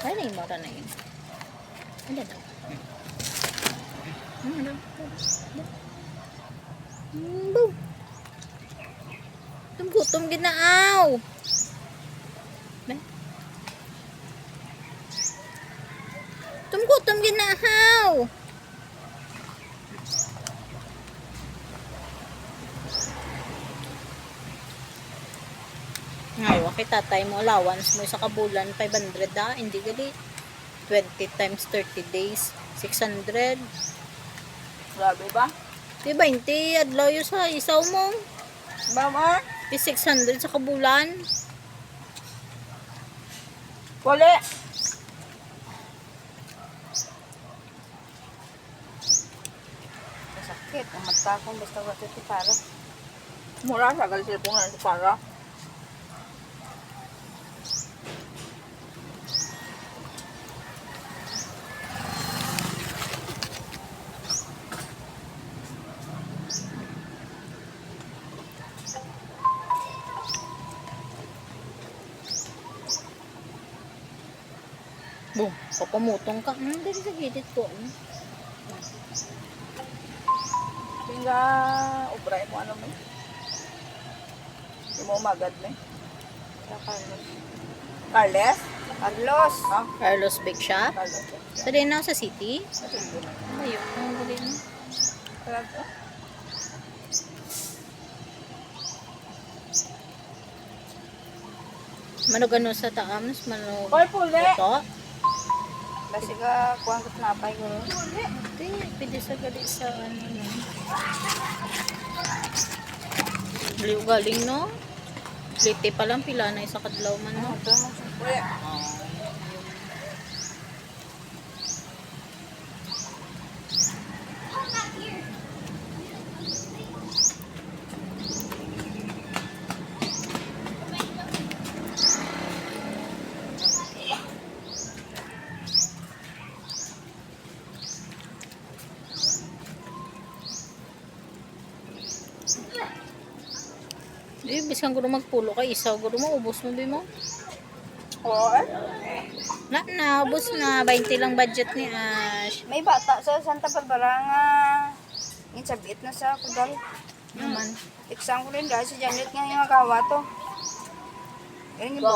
Ay, na yung mara na yun. Ano daw? Ano daw? Boom! Gutom ginaaw! Gutom ginaaw! Ngayon, kay tatay mo, allowance mo sa kabulan, 500 hindi gali. 20 times 30 days, 600. Grabe ba? Di 20, adlaw yun sa isaw mo. Mama? Di 600 sa kabulan. Wala. Masakit. Ang mata kong basta wala ito para. Mura sa galit po nga ito para. Boom, papamutong ka. Dali sa gilid ko. Pinga, ubray mo ano mo. Hindi mo umagad mo. Carlos. Carles? Carlos. Ha? Carlos Bake Shop. Carlos. Dali na ako sa city. Ayun, dali na. Talaga? Manog ano sa taams, manog Hoy, puli! ito. Kasi ka, kuhaan ko tinapay ko. Hindi, pwede sa gali sa ano na. Liw galing no? Liti pa lang pila na isa kadlaw man no? Ito mo. Puli! Di, biskan ko magpulo kay isaw ko ubos mo bi mo. Oo eh. Na, ubos na 20 lang budget ni Ash. May bata sa Santa Barbara nga. Yung sabit na sa kudal. Naman. Iksang ko rin dahil si Janet nga yung magawa to. Yan yung